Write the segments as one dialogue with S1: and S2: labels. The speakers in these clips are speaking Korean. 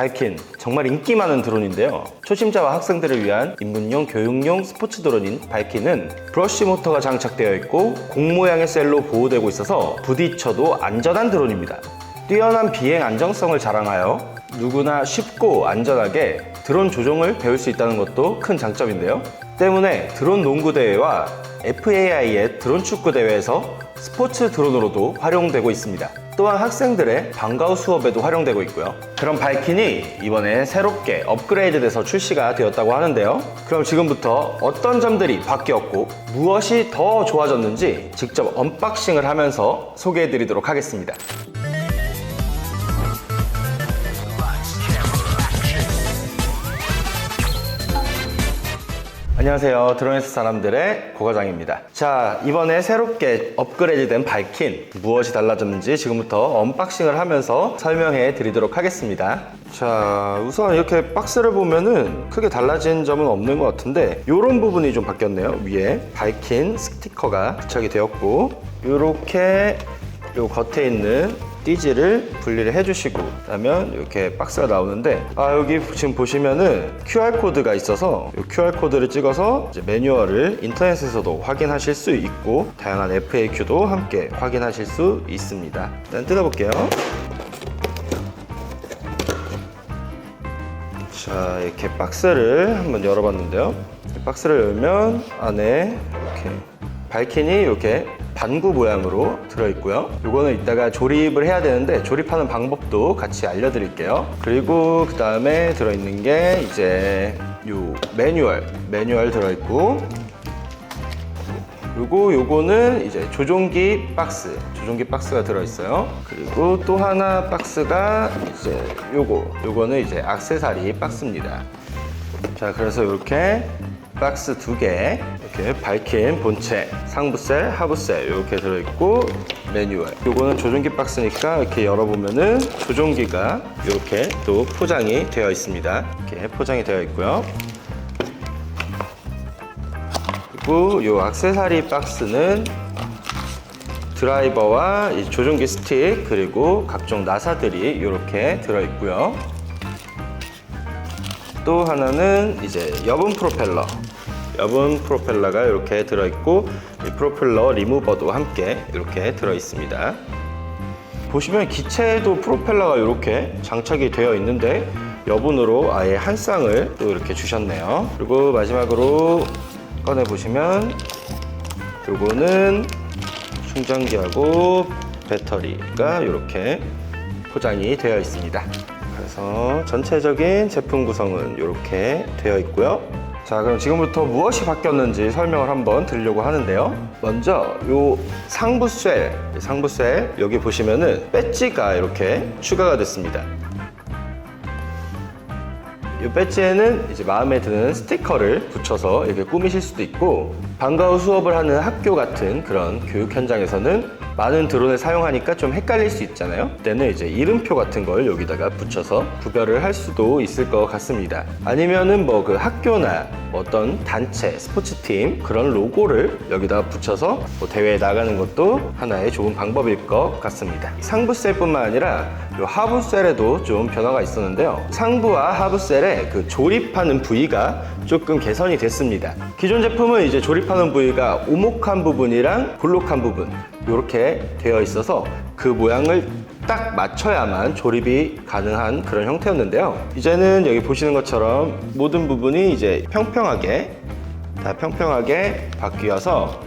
S1: 발킨, 정말 인기 많은 드론인데요. 초심자와 학생들을 위한 입문용 교육용 스포츠 드론인 발킨은 브러쉬 모터가 장착되어 있고 공 모양의 셀로 보호되고 있어서 부딪혀도 안전한 드론입니다. 뛰어난 비행 안정성을 자랑하여 누구나 쉽고 안전하게 드론 조종을 배울 수 있다는 것도 큰 장점인데요. 때문에 드론 농구 대회와 FAI의 드론 축구 대회에서 스포츠 드론으로도 활용되고 있습니다. 또한 학생들의 방과후 수업에도 활용되고 있고요. 그럼 발킨이 이번에 새롭게 업그레이드돼서 출시가 되었다고 하는데요. 그럼 지금부터 어떤 점들이 바뀌었고 무엇이 더 좋아졌는지 직접 언박싱을 하면서 소개해 드리도록 하겠습니다. 안녕하세요. 드론에서 사람들의 고과장입니다. 자, 이번에 새롭게 업그레이드된 발킨 무엇이 달라졌는지 지금부터 언박싱을 하면서 설명해 드리도록 하겠습니다. 자, 우선 이렇게 박스를 보면은 크게 달라진 점은 없는 것 같은데 이런 부분이 좀 바뀌었네요. 위에 발킨 스티커가 부착이 되었고 이렇게 요 겉에 있는 띠지를 분리를 해주시고 그러면 이렇게 박스가 나오는데 여기 지금 보시면은 QR코드가 있어서 이 QR코드를 찍어서 이제 매뉴얼을 인터넷에서도 확인하실 수 있고 다양한 FAQ도 함께 확인하실 수 있습니다. 일단 뜯어볼게요. 자, 이렇게 박스를 한번 열어봤는데요. 박스를 열면 안에 이렇게 발킨이 이렇게 반구 모양으로 들어있고요. 이거는 이따가 조립을 해야 되는데 조립하는 방법도 같이 알려드릴게요. 그리고 그 다음에 들어있는 게 이제 요 매뉴얼 들어있고, 그리고 요거는 이제 조종기 박스가 들어있어요. 그리고 또 하나 박스가 이제 요거는 이제 액세서리 박스입니다. 자, 그래서 이렇게 박스 2개, 이렇게 발킨 본체, 상부셀, 하부셀 이렇게 들어있고 매뉴얼. 요거는 조종기 박스니까 이렇게 열어보면은 조종기가 이렇게 또 포장이 되어 있습니다. 이렇게 포장이 되어 있고요. 그리고 요 액세서리 박스는 드라이버와 이 조종기 스틱 그리고 각종 나사들이 이렇게 들어있고요. 또 하나는 이제 여분 프로펠러가 이렇게 들어있고 이 프로펠러 리무버도 함께 이렇게 들어있습니다. 보시면 기체에도 프로펠러가 이렇게 장착이 되어 있는데 여분으로 아예 한 쌍을 또 이렇게 주셨네요. 그리고 마지막으로 꺼내 보시면 요거는 충전기하고 배터리가 이렇게 포장이 되어 있습니다. 그래서 전체적인 제품 구성은 이렇게 되어 있고요. 자, 그럼 지금부터 무엇이 바뀌었는지 설명을 한번 드리려고 하는데요. 먼저 요 상부셀 여기 보시면은 배지가 이렇게 추가가 됐습니다. 이 배지에는 이제 마음에 드는 스티커를 붙여서 이렇게 꾸미실 수도 있고, 방과후 수업을 하는 학교 같은 그런 교육 현장에서는 많은 드론을 사용하니까 좀 헷갈릴 수 있잖아요. 그때는 이제 이름표 같은 걸 여기다가 붙여서 구별을 할 수도 있을 것 같습니다. 아니면은 뭐 그 학교나 어떤 단체, 스포츠팀 그런 로고를 여기다가 붙여서 뭐 대회에 나가는 것도 하나의 좋은 방법일 것 같습니다. 상부셀뿐만 아니라 이 하부셀에도 좀 변화가 있었는데요. 상부와 하부셀의 그 조립하는 부위가 조금 개선이 됐습니다. 기존 제품은 이제 조립하는 부위가 오목한 부분이랑 볼록한 부분 이렇게 되어 있어서 그 모양을 딱 맞춰야만 조립이 가능한 그런 형태였는데요. 이제는 여기 보시는 것처럼 모든 부분이 이제 평평하게 바뀌어서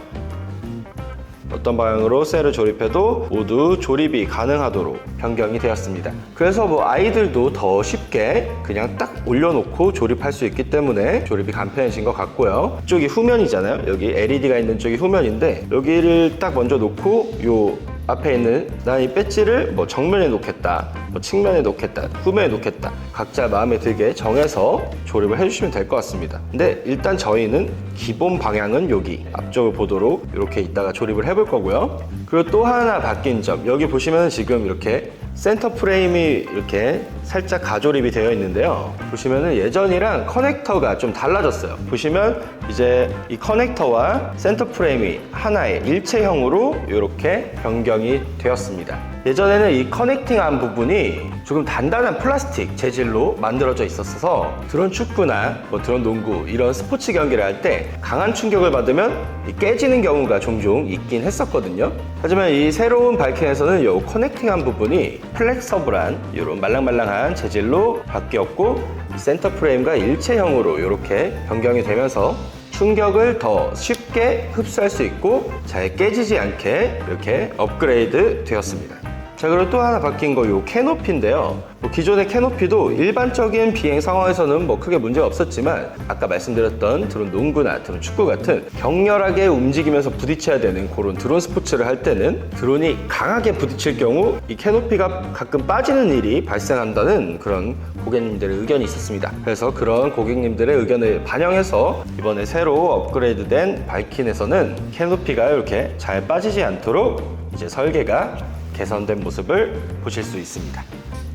S1: 어떤 방향으로 셀을 조립해도 모두 조립이 가능하도록 변경이 되었습니다. 그래서 뭐 아이들도 더 쉽게 그냥 딱 올려놓고 조립할 수 있기 때문에 조립이 간편해진 것 같고요. 이쪽이 후면이잖아요. 여기 LED가 있는 쪽이 후면인데 여기를 딱 먼저 놓고 요 앞에 있는 난 이 배지를 뭐 정면에 놓겠다, 뭐 측면에 놓겠다, 후면에 놓겠다 각자 마음에 들게 정해서 조립을 해주시면 될 것 같습니다. 근데 일단 저희는 기본 방향은 여기 앞쪽을 보도록 이렇게 이따가 조립을 해볼 거고요. 그리고 또 하나 바뀐 점, 여기 보시면 지금 이렇게 센터 프레임이 이렇게 살짝 가조립이 되어 있는데요. 보시면은 예전이랑 커넥터가 좀 달라졌어요. 보시면 이제 이 커넥터와 센터 프레임이 하나의 일체형으로 이렇게 변경이 되었습니다. 예전에는 이 커넥팅한 부분이 조금 단단한 플라스틱 재질로 만들어져 있었어서 드론 축구나 뭐 드론 농구 이런 스포츠 경기를 할 때 강한 충격을 받으면 깨지는 경우가 종종 있긴 했었거든요. 하지만 이 새로운 발킨에서는 이 커넥팅한 부분이 플렉서블한 이런 말랑말랑한 재질로 바뀌었고 센터 프레임과 일체형으로 이렇게 변경이 되면서 충격을 더 쉽게 흡수할 수 있고 잘 깨지지 않게 이렇게 업그레이드 되었습니다. 자, 그리고 또 하나 바뀐 거 요 캐노피인데요. 기존의 캐노피도 일반적인 비행 상황에서는 뭐 크게 문제가 없었지만 아까 말씀드렸던 드론 농구나 드론 축구 같은 격렬하게 움직이면서 부딪혀야 되는 그런 드론 스포츠를 할 때는 드론이 강하게 부딪힐 경우 이 캐노피가 가끔 빠지는 일이 발생한다는 그런 고객님들의 의견이 있었습니다. 그래서 그런 고객님들의 의견을 반영해서 이번에 새로 업그레이드된 발킨에서는 캐노피가 이렇게 잘 빠지지 않도록 이제 설계가 개선된 모습을 보실 수 있습니다.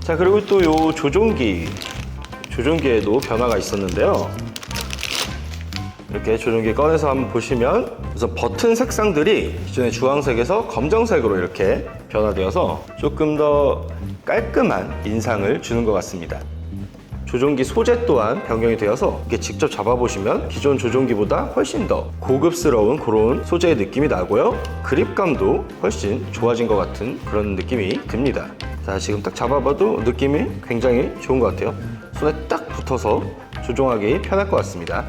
S1: 자, 그리고 또 요 조종기에도 변화가 있었는데요. 이렇게 조종기 꺼내서 한번 보시면 우선 버튼 색상들이 기존의 주황색에서 검정색으로 이렇게 변화되어서 조금 더 깔끔한 인상을 주는 것 같습니다. 조종기 소재 또한 변경이 되어서 이렇게 직접 잡아보시면 기존 조종기보다 훨씬 더 고급스러운 그런 소재의 느낌이 나고요. 그립감도 훨씬 좋아진 것 같은 그런 느낌이 듭니다. 자, 지금 딱 잡아봐도 느낌이 굉장히 좋은 것 같아요. 손에 딱 붙어서 조종하기 편할 것 같습니다.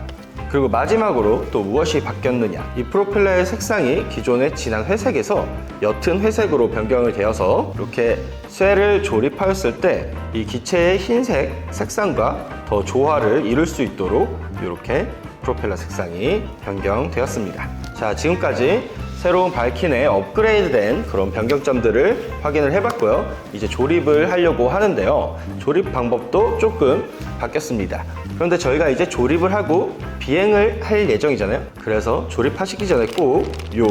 S1: 그리고 마지막으로 또 무엇이 바뀌었느냐, 이 프로펠러의 색상이 기존의 진한 회색에서 옅은 회색으로 변경이 되어서 이렇게 쇠를 조립하였을 때 이 기체의 흰색 색상과 더 조화를 이룰 수 있도록 이렇게 프로펠러 색상이 변경되었습니다. 자, 지금까지 새로운 발킨에 업그레이드된 그런 변경점들을 확인을 해봤고요. 이제 조립을 하려고 하는데요. 조립 방법도 조금 바뀌었습니다. 그런데 저희가 이제 조립을 하고 비행을 할 예정이잖아요. 그래서 조립하시기 전에 꼭 요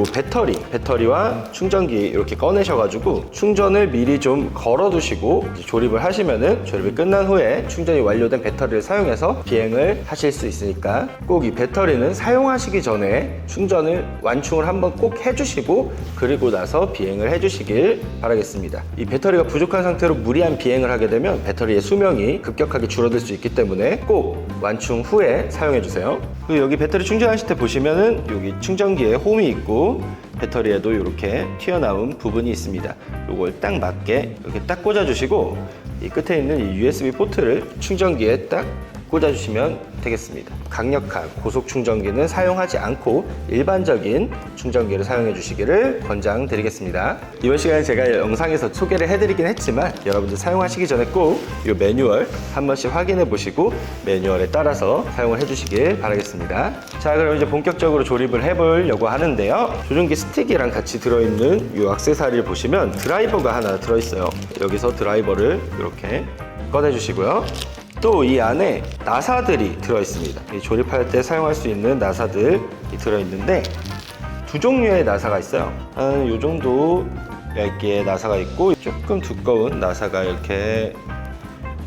S1: 배터리와 충전기 이렇게 꺼내셔가지고 충전을 미리 좀 걸어두시고 조립을 하시면은 조립이 끝난 후에 충전이 완료된 배터리를 사용해서 비행을 하실 수 있으니까 꼭 이 배터리는 사용하시기 전에 충전을 완충을 한번 꼭 해주시고 그리고 나서 비행을 해주시길 바라겠습니다. 이 배터리가 부족한 상태로 무리한 비행을 하게 되면 배터리의 수명이 급격하게 줄어들 수 있기 때문에 꼭 완충 후에 사용해주세요. 그리고 여기 배터리 충전하실 때 보시면은 여기 충전기에 홈이 있고 배터리에도 이렇게 튀어나온 부분이 있습니다. 이걸 딱 맞게 이렇게 딱 꽂아주시고 이 끝에 있는 이 USB 포트를 충전기에 딱 꽂아주시면 되겠습니다. 강력한 고속 충전기는 사용하지 않고 일반적인 충전기를 사용해 주시기를 권장드리겠습니다. 이번 시간에 제가 영상에서 소개를 해드리긴 했지만 여러분들 사용하시기 전에 꼭 이 매뉴얼 한 번씩 확인해 보시고 매뉴얼에 따라서 사용을 해주시길 바라겠습니다. 자, 그럼 이제 본격적으로 조립을 해보려고 하는데요. 조종기 스틱이랑 같이 들어있는 이 액세서리를 보시면 드라이버가 하나 들어있어요. 여기서 드라이버를 이렇게 꺼내주시고요. 또 이 안에 나사들이 들어있습니다. 이 조립할 때 사용할 수 있는 나사들이 들어있는데 두 종류의 나사가 있어요. 한 이 정도 얇게 나사가 있고 조금 두꺼운 나사가 이렇게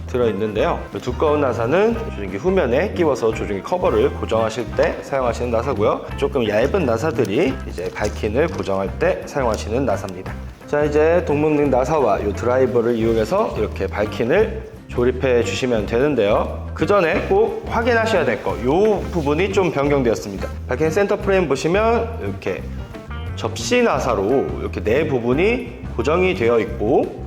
S1: 들어있는데요. 두꺼운 나사는 조종기 후면에 끼워서 조종기 커버를 고정하실 때 사용하시는 나사고요. 조금 얇은 나사들이 이제 발킨을 고정할 때 사용하시는 나사입니다. 자, 이제 동목링 나사와 이 드라이버를 이용해서 이렇게 발킨을 조립해 주시면 되는데요. 그 전에 꼭 확인하셔야 될 거, 이 부분이 좀 변경되었습니다. 발킨 센터 프레임 보시면 이렇게 접시 나사로 이렇게 네 부분이 고정이 되어 있고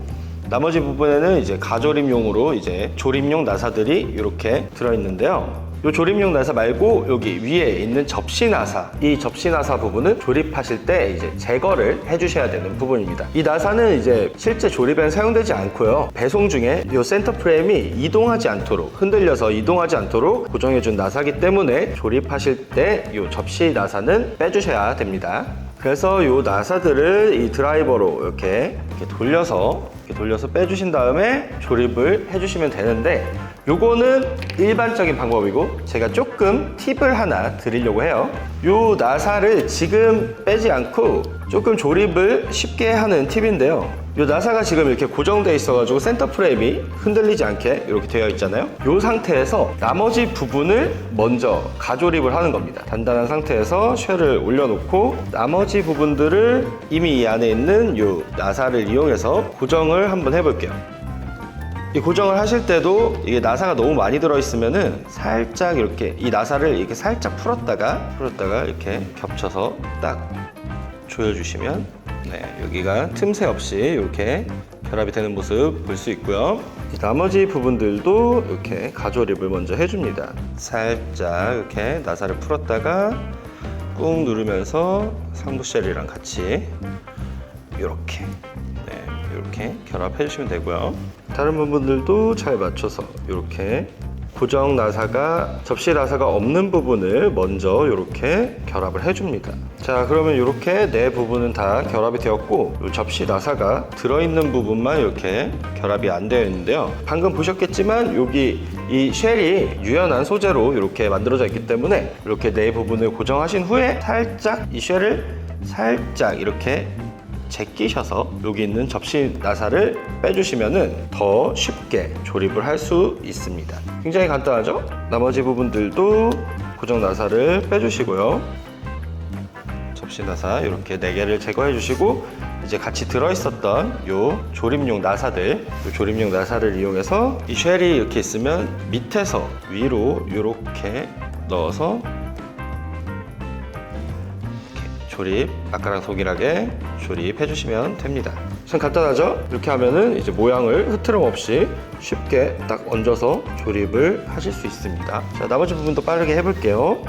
S1: 나머지 부분에는 이제 가조립용으로 이제 조립용 나사들이 이렇게 들어 있는데요. 이 조립용 나사 말고 여기 위에 있는 접시 나사, 이 접시 나사 부분은 조립하실 때 이제 제거를 해주셔야 되는 부분입니다. 이 나사는 이제 실제 조립에는 사용되지 않고요. 배송 중에 이 센터 프레임이 이동하지 않도록, 흔들려서 이동하지 않도록 고정해준 나사기 때문에 조립하실 때 이 접시 나사는 빼주셔야 됩니다. 그래서 이 나사들을 이 드라이버로 이렇게 돌려서 빼주신 다음에 조립을 해주시면 되는데 요거는 일반적인 방법이고 제가 조금 팁을 하나 드리려고 해요. 요 나사를 지금 빼지 않고 조금 조립을 쉽게 하는 팁인데요. 이 나사가 지금 이렇게 고정되어 있어가지고 센터 프레임이 흔들리지 않게 이렇게 되어 있잖아요. 이 상태에서 나머지 부분을 먼저 가조립을 하는 겁니다. 단단한 상태에서 쉘을 올려놓고 나머지 부분들을 이미 이 안에 있는 이 나사를 이용해서 고정을 한번 해볼게요. 이 고정을 하실 때도 이게 나사가 너무 많이 들어있으면은 살짝 이렇게 이 나사를 이렇게 살짝 풀었다가 이렇게 겹쳐서 딱 조여주시면 여기가 틈새 없이 이렇게 결합이 되는 모습 볼 수 있고요. 나머지 부분들도 이렇게 가조립을 먼저 해줍니다. 살짝 이렇게 나사를 풀었다가 꾹 누르면서 상부쉘이랑 같이 이렇게 결합해 주시면 되고요. 다른 부분들도 잘 맞춰서 이렇게 고정 나사가 접시 나사가 없는 부분을 먼저 이렇게 결합을 해줍니다. 자, 그러면 이렇게 네 부분은 다 결합이 되었고 이 접시 나사가 들어있는 부분만 이렇게 결합이 안 되어 있는데요. 방금 보셨겠지만 여기 이 쉘이 유연한 소재로 이렇게 만들어져 있기 때문에 이렇게 네 부분을 고정하신 후에 살짝 이 쉘을 살짝 이렇게 제끼셔서 여기 있는 접시 나사를 빼주시면 더 쉽게 조립을 할 수 있습니다. 굉장히 간단하죠? 나머지 부분들도 고정 나사를 빼주시고요. 접시 나사 이렇게 4개를 제거해 주시고 이제 같이 들어있었던 요 조립용 나사들, 요 조립용 나사를 이용해서 이 쉘이 이렇게 있으면 밑에서 위로 이렇게 넣어서 조립, 아까랑 동일하게 조립해 주시면 됩니다. 참 간단하죠? 이렇게 하면은 이제 모양을 흐트럼 없이 쉽게 딱 얹어서 조립을 하실 수 있습니다. 자, 나머지 부분도 빠르게 해볼게요.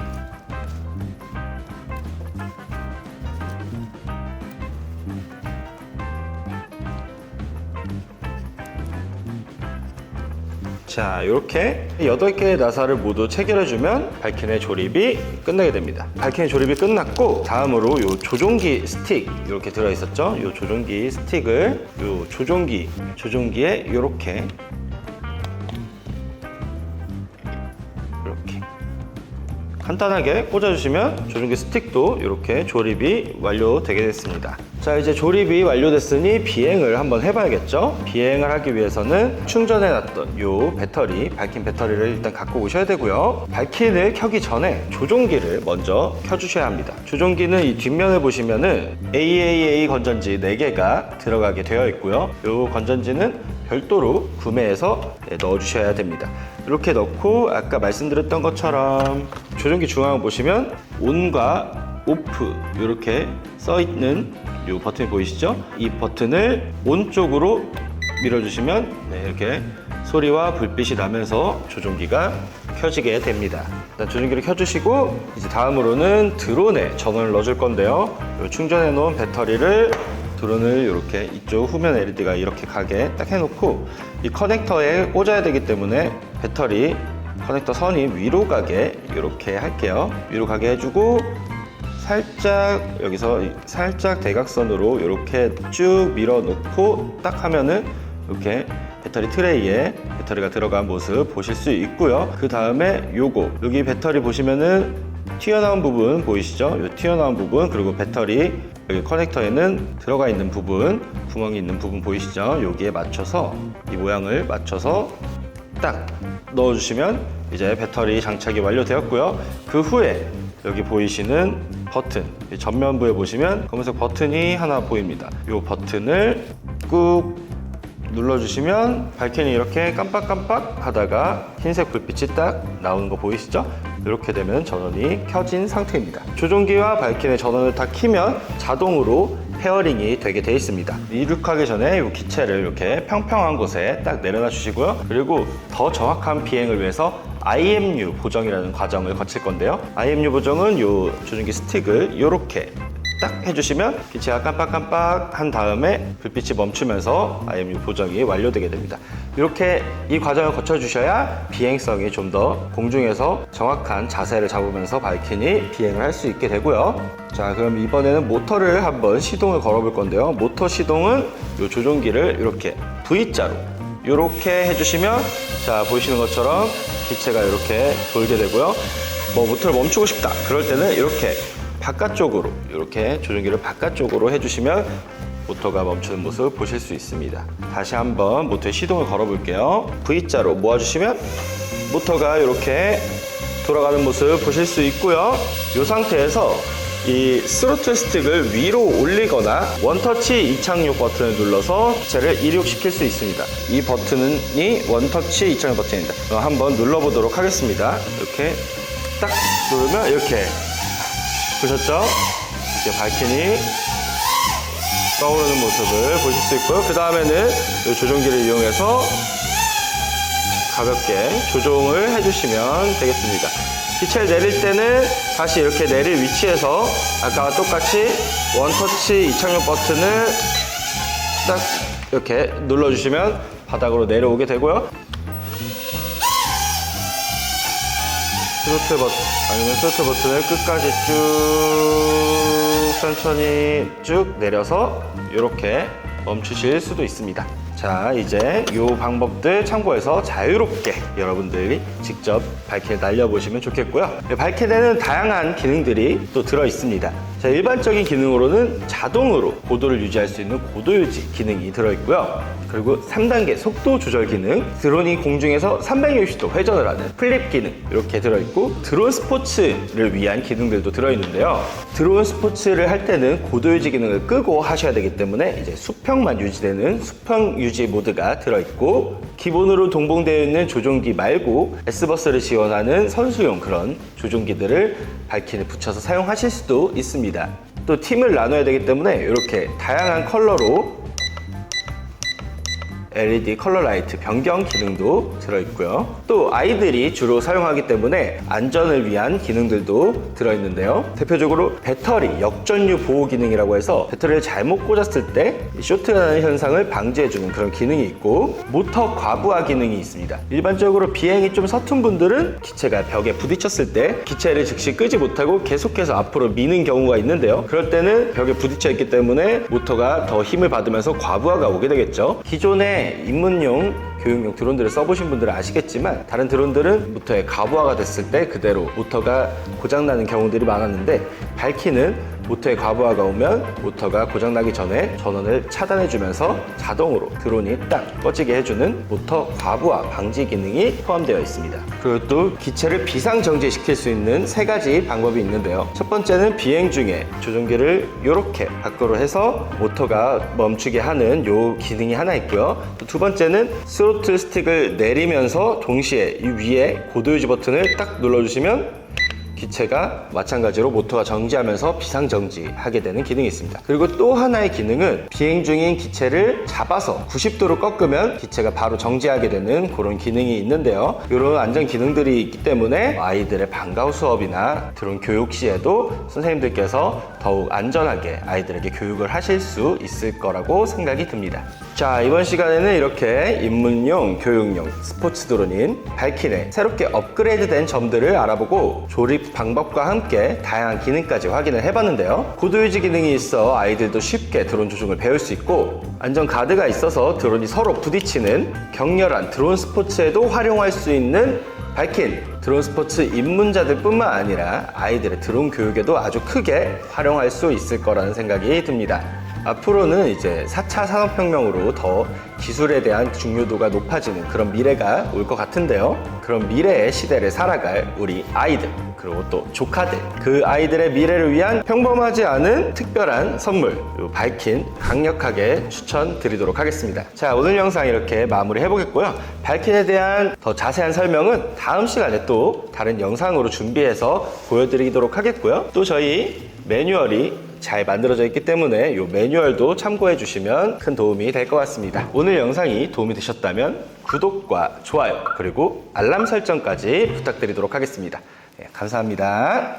S1: 자, 이렇게 8개의 나사를 모두 체결해주면 발킨의 조립이 끝나게 됩니다. 발킨의 조립이 끝났고 다음으로 이 조종기 스틱 이렇게 들어있었죠? 이 조종기 스틱을 이 조종기에 이렇게 간단하게 꽂아주시면 조종기 스틱도 이렇게 조립이 완료되게 됐습니다. 자, 이제 조립이 완료됐으니 비행을 한번 해봐야겠죠? 비행을 하기 위해서는 충전해놨던 이 배터리, 발킨 배터리를 일단 갖고 오셔야 되고요. 발킨을 켜기 전에 조종기를 먼저 켜주셔야 합니다. 조종기는 이 뒷면을 보시면은 AAA 건전지 4개가 들어가게 되어 있고요. 이 건전지는 별도로 구매해서 넣어주셔야 됩니다. 이렇게 넣고 아까 말씀드렸던 것처럼 조종기 중앙을 보시면 ON과 OFF 이렇게 써있는 이 버튼이 보이시죠? 이 버튼을 ON 쪽으로 밀어주시면 이렇게 소리와 불빛이 나면서 조종기가 켜지게 됩니다. 일단 조종기를 켜주시고 이제 다음으로는 드론에 전원을 넣어줄 건데요. 충전해 놓은 배터리를 드론을 이렇게 이쪽 후면 LED가 이렇게 가게 딱 해놓고 이 커넥터에 꽂아야 되기 때문에 배터리 커넥터 선이 위로 가게 이렇게 할게요. 위로 가게 해주고 살짝 여기서 살짝 대각선으로 이렇게 쭉 밀어 놓고 딱 하면은 이렇게 배터리 트레이에 배터리가 들어간 모습 보실 수 있고요. 그 다음에 여기 배터리 보시면은 튀어나온 부분 보이시죠? 이 튀어나온 부분 그리고 배터리 여기 커넥터에는 들어가 있는 부분 구멍이 있는 부분 보이시죠? 여기에 맞춰서 이 모양을 맞춰서 딱 넣어주시면 이제 배터리 장착이 완료되었고요. 그 후에 여기 보이시는 버튼 전면부에 보시면 검은색 버튼이 하나 보입니다. 이 버튼을 꾹 눌러주시면 발킨이 이렇게 깜빡깜빡 하다가 흰색 불빛이 딱 나오는 거 보이시죠? 이렇게 되면 전원이 켜진 상태입니다. 조종기와 발킨의 전원을 다 키면 자동으로 페어링이 되게 돼 있습니다. 이륙하기 전에 이 기체를 이렇게 평평한 곳에 딱 내려놔 주시고요. 그리고 더 정확한 비행을 위해서 IMU 보정이라는 과정을 거칠 건데요. IMU 보정은 이 조종기 스틱을 이렇게 딱 해주시면 기체가 깜빡깜빡 한 다음에 불빛이 멈추면서 IMU 보정이 완료되게 됩니다. 이렇게 이 과정을 거쳐주셔야 비행성이 좀 더 공중에서 정확한 자세를 잡으면서 발킨이 비행을 할 수 있게 되고요. 자, 그럼 이번에는 모터를 한번 시동을 걸어 볼 건데요. 모터 시동은 이 조종기를 이렇게 V자로 이렇게 해주시면 자, 보이시는 것처럼 기체가 이렇게 돌게 되고요. 모터를 멈추고 싶다 그럴 때는 이렇게 바깥쪽으로 이렇게 조종기를 바깥쪽으로 해주시면 모터가 멈추는 모습 보실 수 있습니다. 다시 한번 모터에 시동을 걸어 볼게요. V자로 모아주시면 모터가 이렇게 돌아가는 모습 보실 수 있고요. 이 상태에서 이 스로틀 스틱을 위로 올리거나 원터치 이착륙 버튼을 눌러서 기체를 이륙시킬 수 있습니다. 이 버튼이 원터치 이착륙 버튼입니다. 한번 눌러보도록 하겠습니다. 이렇게 딱 누르면 이렇게 보셨죠? 이렇게 발키니 떠오르는 모습을 보실 수 있고요. 그 다음에는 이 조종기를 이용해서 가볍게 조종을 해주시면 되겠습니다. 기체를 내릴 때는 다시 이렇게 내릴 위치에서 아까와 똑같이 원터치 이착륙 버튼을 딱 이렇게 눌러주시면 바닥으로 내려오게 되고요. 스로틀 버튼 아니면 스로틀 버튼을 끝까지 쭉 천천히 쭉 내려서 이렇게 멈추실 수도 있습니다. 자, 이제 이 방법들 참고해서 자유롭게 여러분들이 직접 발키를 날려보시면 좋겠고요. 발키에는 다양한 기능들이 또 들어 있습니다. 자, 일반적인 기능으로는 자동으로 고도를 유지할 수 있는 고도 유지 기능이 들어 있고요. 그리고 3단계 속도 조절 기능, 드론이 공중에서 360도 회전을 하는 플립 기능 이렇게 들어있고, 드론 스포츠를 위한 기능들도 들어있는데요. 드론 스포츠를 할 때는 고도 유지 기능을 끄고 하셔야 되기 때문에 이제 수평만 유지되는 수평 유지 모드가 들어있고, 기본으로 동봉되어 있는 조종기 말고 S버스를 지원하는 선수용 그런 조종기들을 발키에 붙여서 사용하실 수도 있습니다. 또 팀을 나눠야 되기 때문에 이렇게 다양한 컬러로 LED 컬러 라이트 변경 기능도 들어있고요. 또 아이들이 주로 사용하기 때문에 안전을 위한 기능들도 들어있는데요. 대표적으로 배터리 역전류 보호 기능이라고 해서 배터리를 잘못 꽂았을 때 쇼트가 나는 현상을 방지해주는 그런 기능이 있고, 모터 과부하 기능이 있습니다. 일반적으로 비행이 좀 서툰 분들은 기체가 벽에 부딪혔을 때 기체를 즉시 끄지 못하고 계속해서 앞으로 미는 경우가 있는데요. 그럴 때는 벽에 부딪혀 있기 때문에 모터가 더 힘을 받으면서 과부하가 오게 되겠죠. 기존에 입문용 교육용 드론들을 써보신 분들은 아시겠지만, 다른 드론들은 모터에 과부하가 됐을 때 그대로 모터가 고장나는 경우들이 많았는데, 발키는 모터에 과부하가 오면 모터가 고장나기 전에 전원을 차단해주면서 자동으로 드론이 딱 꺼지게 해주는 모터 과부하 방지 기능이 포함되어 있습니다. 그리고 또 기체를 비상정지시킬 수 있는 3가지 방법이 있는데요. 첫 번째는 비행 중에 조종기를 이렇게 밖으로 해서 모터가 멈추게 하는 이 기능이 하나 있고요. 또 두 번째는 스로틀 스틱을 내리면서 동시에 이 위에 고도 유지 버튼을 딱 눌러주시면 기체가 마찬가지로 모터가 정지하면서 비상정지하게 되는 기능이 있습니다. 그리고 또 하나의 기능은 비행 중인 기체를 잡아서 90도로 꺾으면 기체가 바로 정지하게 되는 그런 기능이 있는데요. 이런 안전 기능들이 있기 때문에 아이들의 방과후 수업이나 드론 교육 시에도 선생님들께서 더욱 안전하게 아이들에게 교육을 하실 수 있을 거라고 생각이 듭니다. 자, 이번 시간에는 이렇게 입문용, 교육용 스포츠 드론인 발키의 새롭게 업그레이드된 점들을 알아보고 조립 방법과 함께 다양한 기능까지 확인을 해봤는데요. 고도 유지 기능이 있어 아이들도 쉽게 드론 조종을 배울 수 있고, 안전 가드가 있어서 드론이 서로 부딪히는 격렬한 드론 스포츠에도 활용할 수 있는 발킨, 드론 스포츠 입문자들 뿐만 아니라 아이들의 드론 교육에도 아주 크게 활용할 수 있을 거라는 생각이 듭니다. 앞으로는 이제 4차 산업혁명으로 더 기술에 대한 중요도가 높아지는 그런 미래가 올 것 같은데요. 그런 미래의 시대를 살아갈 우리 아이들, 그리고 또 조카들, 그 아이들의 미래를 위한 평범하지 않은 특별한 선물, 발킨 강력하게 추천드리도록 하겠습니다. 자, 오늘 영상 이렇게 마무리 해보겠고요. 발킨에 대한 더 자세한 설명은 다음 시간에 또 다른 영상으로 준비해서 보여드리도록 하겠고요. 또 저희 매뉴얼이 잘 만들어져 있기 때문에 이 매뉴얼도 참고해 주시면 큰 도움이 될 것 같습니다. 오늘 영상이 도움이 되셨다면 구독과 좋아요, 그리고 알람 설정까지 부탁드리도록 하겠습니다. 네, 감사합니다.